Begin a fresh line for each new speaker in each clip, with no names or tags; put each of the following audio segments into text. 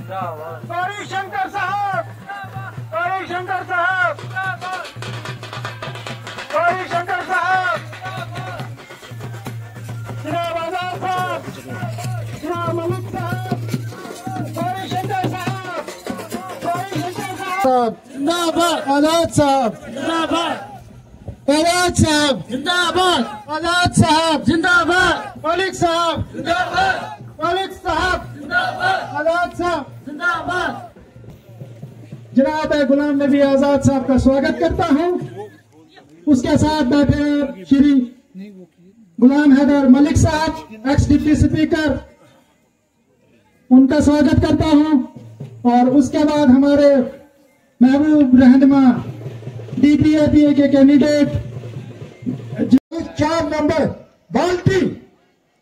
गौरी शंकर साहब, गौरी शंकर साहब, गौरी शंकर साहब, जनाब आजाद साहब, जनाब मलिक साहब, गौरी शंकर साहब, गौरी शंकर साहब जिंदाबाद, आजाद साहब जिंदाबाद, आजाद साहब जिंदाबाद, आजाद साहब जिंदाबाद, मलिक साहब जिंदाबाद, मलिक साहब जिंदाबाद, आजाद साहब जिंदाबाद। जनाब गुलाम नबी आजाद साहब का स्वागत करता हूं। उसके साथ बैठे श्री गुलाम हैदर मलिक साहब, एक्स डिप्टी स्पीकर, उनका स्वागत करता हूं। और उसके बाद हमारे महबूब रहनुमा DPAPA के कैंडिडेट 4 नंबर बाल्टी,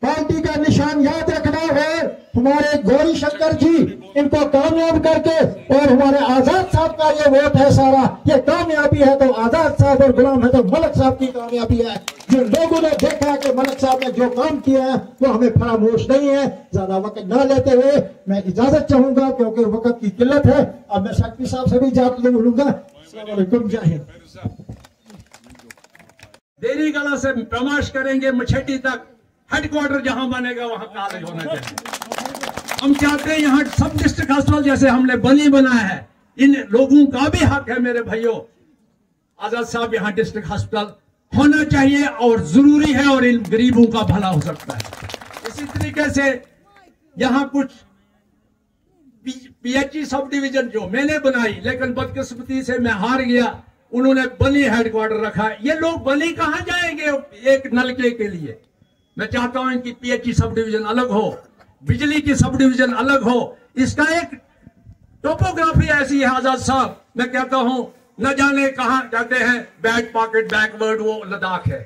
बाल्टी का निशान याद रखना है। हमारे गौरी शंकर जी इनको कामयाब करके, और हमारे आजाद साहब का ये वोट है सारा, ये कामयाबी है तो आजाद साहब और गुलाम है तो मलिक साहब की कामयाबी है। जिन लोगों ने देखा कि मलिक साहब ने जो काम किया है वो हमें फरामोश नहीं है। ज्यादा वक्त न लेते हुए मैं इजाजत चाहूंगा क्योंकि वक्त की किल्लत है। अब मैं सेक्रेटरी साहब से भी इजाजत लूंगा।
देरी गला से प्रमाश करेंगे मछेटी तक, हेडक्वार्टर जहां बनेगा वहां कॉलेज होना चाहिए। हम चाहते हैं यहाँ सब डिस्ट्रिक्ट हॉस्पिटल जैसे हमने बनी बनाया है, इन लोगों का भी हक है मेरे भाइयों। आजाद साहब यहाँ डिस्ट्रिक्ट हॉस्पिटल होना चाहिए और जरूरी है, और इन गरीबों का भला हो सकता है। इसी तरीके से यहाँ कुछ PHE सब डिवीजन जो मैंने बनाई, लेकिन बदकिस्मती से मैं हार गया, उन्होंने बली हेडक्वार्टर रखा। ये लोग बली कहां जाएंगे एक नलके के लिए? मैं चाहता हूं इनकी PHE सब डिवीजन अलग हो, बिजली की सब डिवीजन अलग हो। इसका एक टोपोग्राफी ऐसी है आजाद साहब, मैं कहता हूं न जाने कहां कहते हैं बैक पॉकेट बैकवर्ड, वो लद्दाख है।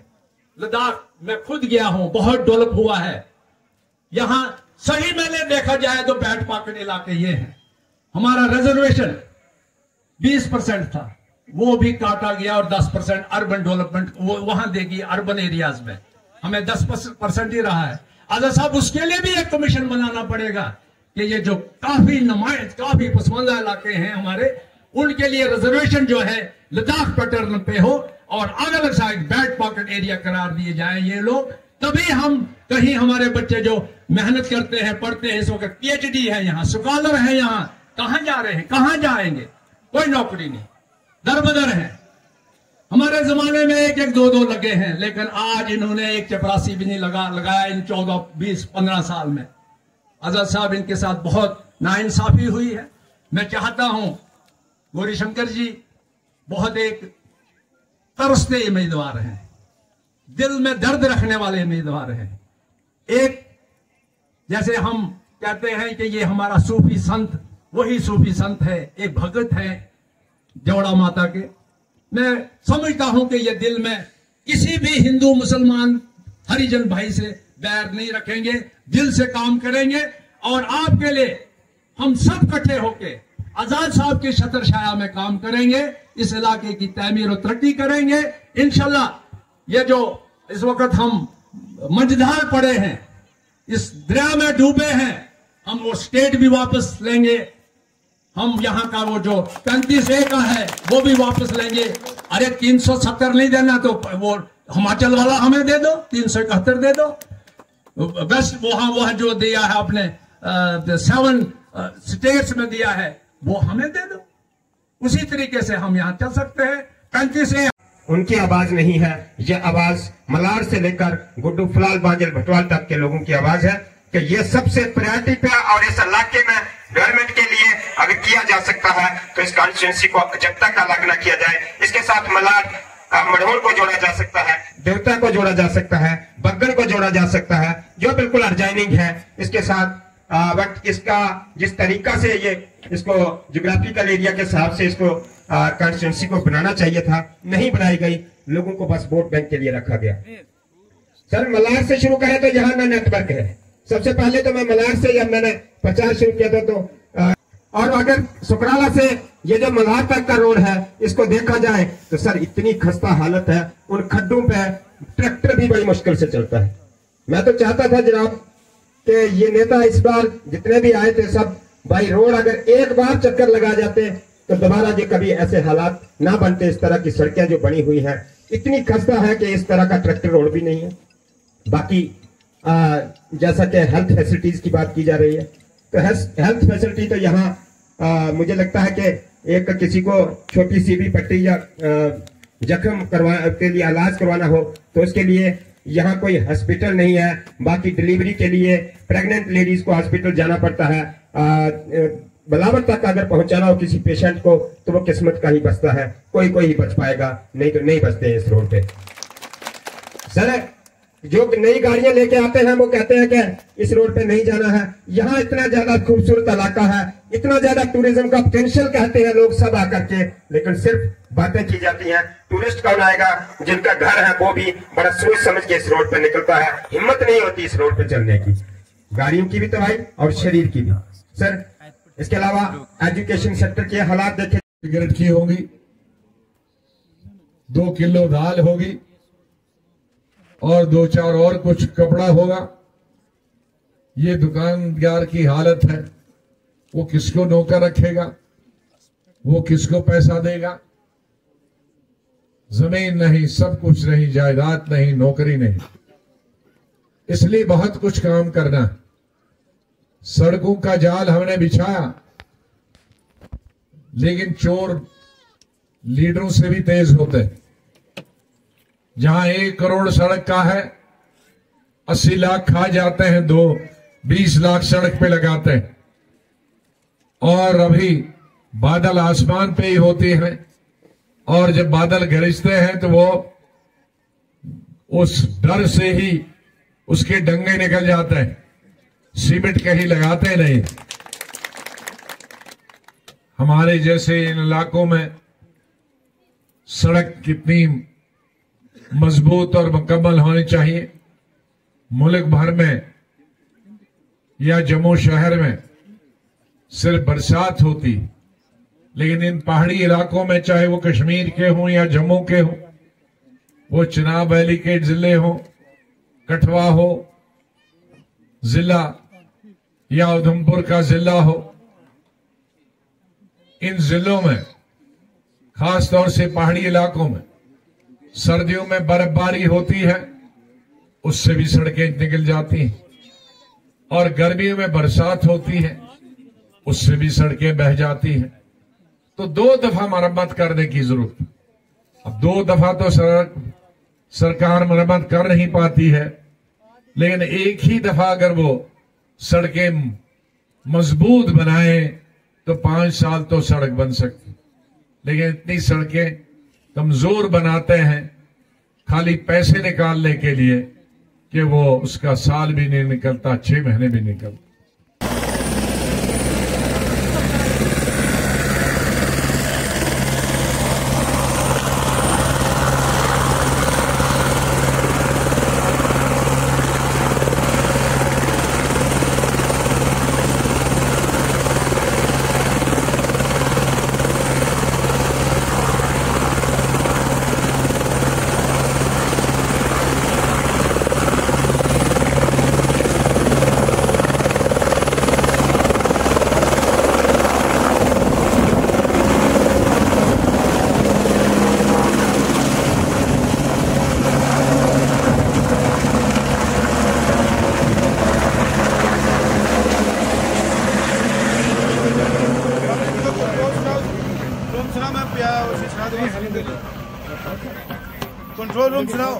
लद्दाख मैं खुद गया हूं, बहुत डेवलप हुआ है। यहां सही मैंने देखा जाए तो बैक पॉकेट इलाके ये हैं। हमारा रिजर्वेशन 20% था, वो भी काटा गया, और 10% अर्बन डेवलपमेंट वो वहां देगी अर्बन एरियाज में, हमें 10% ही रहा है। आजाद साहब उसके लिए भी एक कमीशन बनाना पड़ेगा कि ये जो काफी नुमाइंद काफी पसमानदा इलाके हैं हमारे, उनके लिए रिजर्वेशन जो है लद्दाख पैटर्न पे हो, और अलग साइड बैक पॉकेट एरिया करार दिए जाए ये लोग। तभी हम कहीं हमारे बच्चे जो मेहनत करते हैं, पढ़ते हैं, इस वक्त PhD है यहाँ, स्कॉलर है यहाँ, कहां जा रहे हैं, कहां जाएंगे? कोई नौकरी नहीं, दरबदर है। हमारे जमाने में 1-1, 2-2 लगे हैं, लेकिन आज इन्होंने एक चपरासी भी नहीं लगाया इन 14, 20, 15 साल में। आजाद साहब इनके साथ बहुत नाइंसाफी हुई है। मैं चाहता हूं गौरी शंकर जी बहुत एक तरसते उम्मीदवार हैं, दिल में दर्द रखने वाले उम्मीदवार हैं। एक जैसे हम कहते हैं कि ये हमारा सूफी संत, वही सूफी संत है, एक भगत है जौड़ा माता के। मैं समझता हूं कि ये दिल में किसी भी हिंदू मुसलमान हरिजन भाई से बैर नहीं रखेंगे, दिल से काम करेंगे, और आपके लिए हम सब इकट्ठे होके आजाद साहब के छत्र छाया में काम करेंगे, इस इलाके की तमीर और तरक्की करेंगे इंशाल्लाह। ये जो इस वक्त हम मझधार पड़े हैं, इस दरिया में डूबे हैं, हम वो स्टेट भी वापस लेंगे। हम यहाँ का वो जो 35A का है वो भी वापस लेंगे। अरे 370 नहीं देना तो वो हिमाचल वाला हमें दे दो, 371 दे दो। वेस्ट वहां जो दिया है आपने 7 स्टेट्स में दिया है वो हमें दे दो। उसी तरीके से हम यहाँ चल सकते हैं। 35A
उनकी आवाज नहीं है, यह आवाज मलार से लेकर गुड्डू फलाल बांजल भटवाल तक के लोगों की आवाज है कि ये सबसे प्रायोरिटी पे, और इस इलाके में डेवलपमेंट के लिए अगर किया जा सकता है तो इस कॉन्स्टिट्यूंसी को जब तक अलग न किया जाए, इसके साथ मलार मढ़ोर को जोड़ा जा सकता है, देवता को जोड़ा जा सकता है, बग्गन को जोड़ा जा सकता है, जो बिल्कुल अर्जाइनिंग है। इसके साथ बट इसका जिस तरीका से ये इसको ज्योग्राफिकल एरिया के हिसाब से इसको कॉन्स्टिट्यूंसी को बनाना चाहिए था, नहीं बनाई गई, लोगों को बस वोट बैंक के लिए रखा गया। सर मलार से शुरू करें तो यहाँ ना नेटवर्क है। सबसे पहले तो मैं मलार से जब मैंने 50 शुरू किया था तो और अगर सुकराला से ये जो मलार तक का रोड है इसको देखा जाए तो सर इतनी खस्ता हालत है, उन खड्डों पे ट्रैक्टर भी बड़ी मुश्किल से चलता है। मैं तो चाहता था जनाब कि ये नेता इस बार जितने भी आए थे सब भाई रोड अगर एक बार चक्कर लगा जाते तो दोबारा जो कभी ऐसे हालात ना बनते। इस तरह की सड़कें जो बनी हुई है इतनी खस्ता है कि इस तरह का ट्रैक्टर रोड भी नहीं है। बाकी जैसा कि हेल्थ फैसिलिटीज की बात की जा रही है, तो हेल्थ फैसिलिटी तो यहाँ मुझे लगता है कि एक किसी को छोटी सी भी पट्टी या जख्म के लिए इलाज करवाना हो तो उसके लिए यहाँ कोई हॉस्पिटल नहीं है। बाकी डिलीवरी के लिए प्रेग्नेंट लेडीज को हॉस्पिटल जाना पड़ता है। बलावर तक अगर पहुंचाना हो किसी पेशेंट को तो वो किस्मत का ही बचता है, कोई ही बच पाएगा, नहीं तो नहीं बचते इस रोड पे। सर जो नई गाड़ियां लेके आते हैं वो कहते हैं कि इस रोड पे नहीं जाना है। यहाँ इतना ज्यादा खूबसूरत इलाका है, इतना ज्यादा टूरिज्म का पोटेंशियल कहते हैं लोग सब आकर के, लेकिन सिर्फ बातें की जाती हैं। टूरिस्ट कौन आएगा? जिनका घर है वो भी बड़ा सोच समझ के इस रोड पे निकलता है। हिम्मत नहीं होती इस रोड पे चलने की, गाड़ियों की भी तो भाई और शरीर की भी। सर इसके अलावा एजुकेशन सेक्टर के हालात देखें,
सिगरेट की होगी, 2 किलो दाल होगी और 2-4 और कुछ कपड़ा होगा। ये दुकानदार की हालत है। वो किसको नौकर रखेगा? वो किसको पैसा देगा? जमीन नहीं, सब कुछ नहीं, जायदाद नहीं, नौकरी नहीं। इसलिए बहुत कुछ काम करना है। सड़कों का जाल हमने बिछाया, लेकिन चोर लीडरों से भी तेज होते हैं। जहां 1 करोड़ सड़क का है, 80 लाख खा जाते हैं, 20 लाख सड़क पे लगाते हैं। और अभी बादल आसमान पे ही होते हैं, और जब बादल गरजते हैं तो वो उस डर से ही उसके डंगे निकल जाते हैं, सीमेंट कहीं लगाते नहीं। हमारे जैसे इन इलाकों में सड़क कितनी मजबूत और मुकम्मल होनी चाहिए। मुल्क भर में या जम्मू शहर में सिर्फ बरसात होती, लेकिन इन पहाड़ी इलाकों में, चाहे वो कश्मीर के हों या जम्मू के हों, वो चिनाब वैली के जिले हों, कठवा हो जिला या उधमपुर का जिला हो, इन जिलों में खास तौर से पहाड़ी इलाकों में सर्दियों में बर्फबारी होती है, उससे भी सड़कें निकल जाती हैं। और गर्मियों में बरसात होती है, उससे भी सड़कें बह जाती हैं। तो 2 दफा मरम्मत करने की जरूरत है। अब 2 दफा तो सरकार मरम्मत कर नहीं पाती है, लेकिन एक ही दफा अगर वो सड़कें मजबूत बनाए तो 5 साल तो सड़क बन सकती। लेकिन इतनी सड़कें कमजोर बनाते हैं खाली पैसे निकालने के लिए कि वो उसका साल भी नहीं निकलता, 6 महीने भी निकलता।
कंट्रोल रूम सुनाओ।